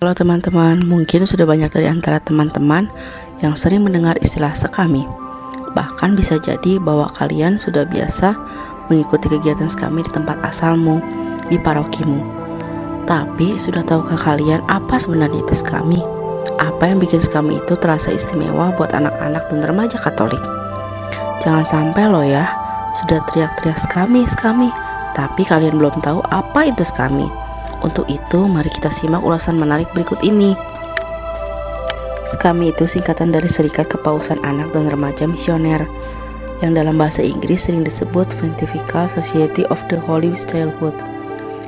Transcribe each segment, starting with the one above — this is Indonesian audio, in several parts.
Halo teman-teman, mungkin sudah banyak dari antara teman-teman yang sering mendengar istilah sekami. Bahkan bisa jadi bahwa kalian sudah biasa mengikuti kegiatan sekami di tempat asalmu, di parokimu. Tapi sudah tahukah kalian apa sebenarnya itu sekami? Apa yang bikin sekami itu terasa istimewa buat anak-anak dan remaja Katolik? Jangan sampai loh ya, sudah teriak-teriak sekami, tapi kalian belum tahu apa itu sekami. Untuk itu, mari kita simak ulasan menarik berikut ini. SKAMI itu singkatan dari Serikat Kepausan Anak dan Remaja Misioner, yang dalam bahasa Inggris sering disebut Pontifical Society of the Holy Childhood.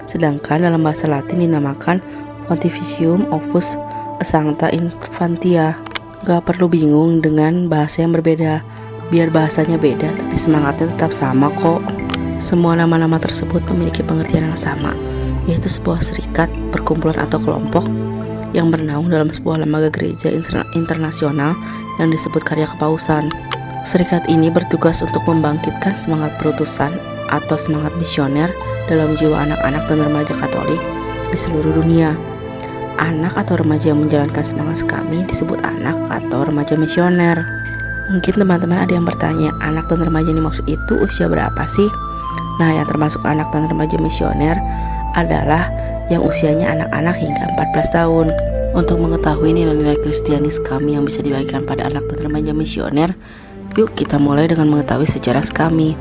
Sedangkan dalam bahasa Latin dinamakan Pontificium Opus Sancta Infantia. Gak perlu bingung dengan bahasa yang berbeda, biar bahasanya beda tapi semangatnya tetap sama kok. Semua nama-nama tersebut memiliki pengertian yang sama, yaitu sebuah serikat, perkumpulan atau kelompok yang bernaung dalam sebuah lembaga gereja internasional yang disebut karya kepausan. Serikat ini bertugas untuk membangkitkan semangat perutusan atau semangat misioner dalam jiwa anak-anak dan remaja Katolik di seluruh dunia. Anak atau remaja yang menjalankan semangat SKAMI disebut anak atau remaja misioner. Mungkin teman-teman ada yang bertanya, anak dan remaja yang dimaksud itu usia berapa sih? Nah, yang termasuk anak dan remaja misioner adalah yang usianya anak-anak hingga 14 tahun. Untuk mengetahui nilai-nilai Kristianis kami yang bisa dibagikan pada anak dan remaja misioner, yuk kita mulai dengan mengetahui sejarah kami.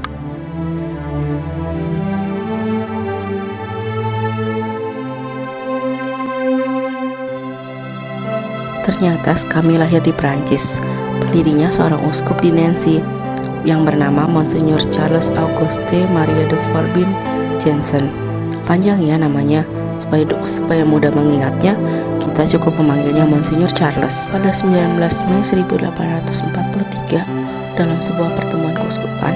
Ternyata kami lahir di Prancis. Pendirinya seorang uskup di Nancy yang bernama Monsignor Charles Auguste Marie de Forbin Jansen. Panjang ya namanya, supaya mudah mengingatnya, kita cukup memanggilnya Monsignor Charles. Pada 19 Mei 1843, dalam sebuah pertemuan keuskupan,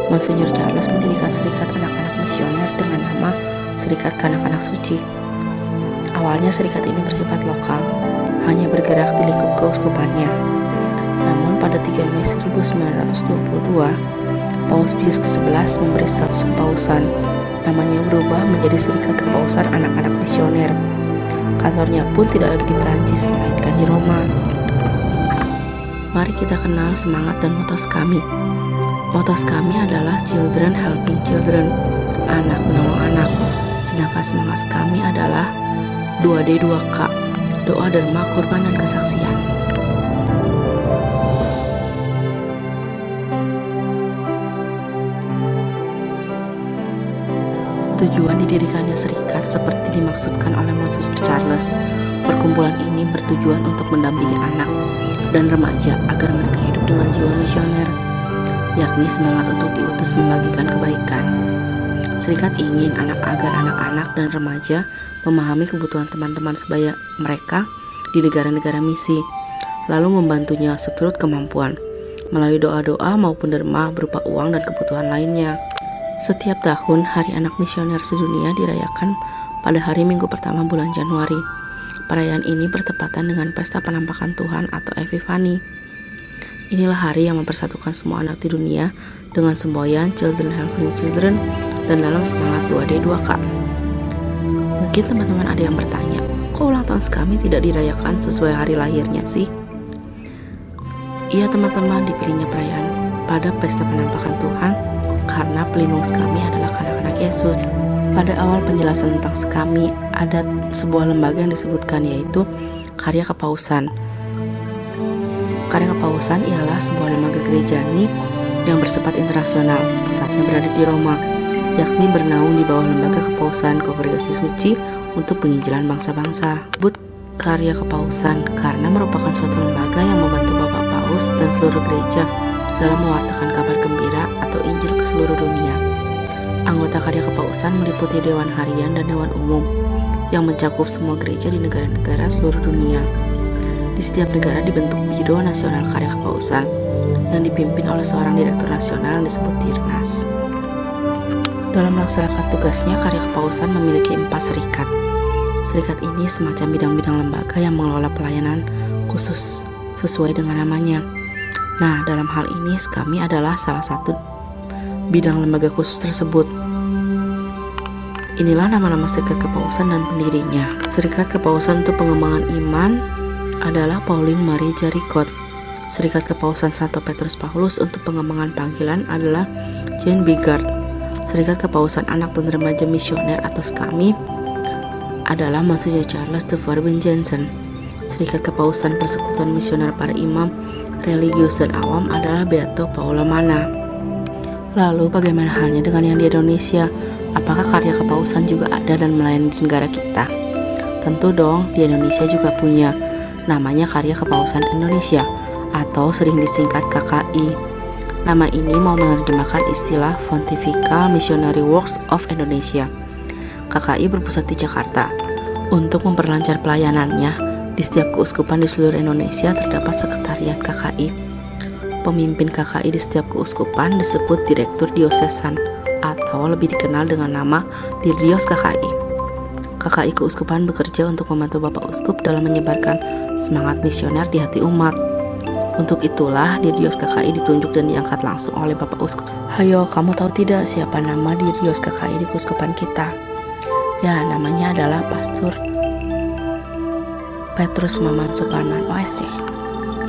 Monsignor Charles mendirikan serikat anak-anak misioner dengan nama Serikat Kanak-kanak Suci. Awalnya serikat ini bersifat lokal, hanya bergerak di lingkup keuskupannya. Namun pada 3 Mei 1922, Paus Pius ke-11 memberi status kepausan. Namanya berubah menjadi Serikat Kepausan Anak-anak Misioner. Kantornya pun tidak lagi di Prancis, melainkan di Roma. Mari kita kenal semangat dan moto SKAMI. Moto SKAMI adalah Children Helping Children, anak menolong anak. Sedangkan semangat SKAMI adalah 2D 2K, doa, derma, kurban, dan kesaksian. Tujuan didirikannya serikat seperti dimaksudkan oleh Monsignor Charles. Perkumpulan ini bertujuan untuk mendampingi anak dan remaja agar mereka hidup dengan jiwa misioner, yakni semangat untuk diutus membagikan kebaikan. Serikat ingin agar anak-anak dan remaja memahami kebutuhan teman-teman sebaya mereka di negara-negara misi, lalu membantunya seturut kemampuan, melalui doa-doa maupun derma berupa uang dan kebutuhan lainnya. Setiap tahun, Hari Anak Misioner Sedunia dirayakan pada hari Minggu pertama bulan Januari. Perayaan ini bertepatan dengan Pesta Penampakan Tuhan atau Epifani. Inilah hari yang mempersatukan semua anak di dunia dengan semboyan Children Helping Children dan dalam semangat 2D 2K. Mungkin teman-teman ada yang bertanya, kok ulang tahun SKAMI tidak dirayakan sesuai hari lahirnya sih? Iya teman-teman, dipilihnya perayaan pada Pesta Penampakan Tuhan karena pelindung SKAMI adalah kanak-kanak Yesus. Pada awal penjelasan tentang SKAMI, ada sebuah lembaga yang disebutkan, yaitu Karya Kepausan. Karya Kepausan ialah sebuah lembaga gerejani yang bersifat internasional, pusatnya berada di Roma, yakni bernaung di bawah Lembaga Kepausan Kongregasi Suci untuk penginjilan bangsa-bangsa. Disebut Karya Kepausan karena merupakan suatu lembaga yang membantu Bapak Paus dan seluruh gereja dalam mewartakan kabar gembira atau Injil ke seluruh dunia. Anggota Karya Kepausan meliputi Dewan Harian dan Dewan Umum yang mencakup semua gereja di negara-negara seluruh dunia. Di setiap negara dibentuk Biro Nasional Karya Kepausan yang dipimpin oleh seorang direktur nasional yang disebut Dirnas. Dalam melaksanakan tugasnya, Karya Kepausan memiliki 4 serikat. Serikat ini semacam bidang-bidang lembaga yang mengelola pelayanan khusus sesuai dengan namanya. Nah, dalam hal ini SKAMI adalah salah satu bidang lembaga khusus tersebut. Inilah nama-nama Serikat Kepausan dan pendirinya. Serikat Kepausan untuk Pengembangan Iman adalah Pauline Marie Jaricot. Serikat Kepausan Santo Petrus Paulus untuk Pengembangan Panggilan adalah Jane Bigard. Serikat Kepausan Anak dan Remaja Misioner atau SKAMI adalah Monsignor Charles de Farbin Jensen. Serikat Kepausan Persekutuan Misioner Para Imam Religius dan Awam adalah Beato Paolo Manna. Lalu bagaimana halnya dengan yang di Indonesia? Apakah karya kepausan juga ada dan melayani di negara kita? Tentu dong, di Indonesia juga punya. Namanya Karya Kepausan Indonesia atau sering disingkat KKI. Nama ini mau menerjemahkan istilah Pontifical Missionary Works of Indonesia. KKI berpusat di Jakarta. Untuk memperlancar pelayanannya, di setiap keuskupan di seluruh Indonesia terdapat sekretariat KKI. Pemimpin KKI di setiap keuskupan disebut Direktur Diosesan atau lebih dikenal dengan nama Dirdios KKI. KKI keuskupan bekerja untuk membantu Bapak Uskup dalam menyebarkan semangat misioner di hati umat. Untuk itulah Dirdios KKI ditunjuk dan diangkat langsung oleh Bapak Uskup. Hayo, kamu tahu tidak siapa nama Dirdios KKI di keuskupan kita? Ya, namanya adalah Pastor Petrus Maman Suparman OSC.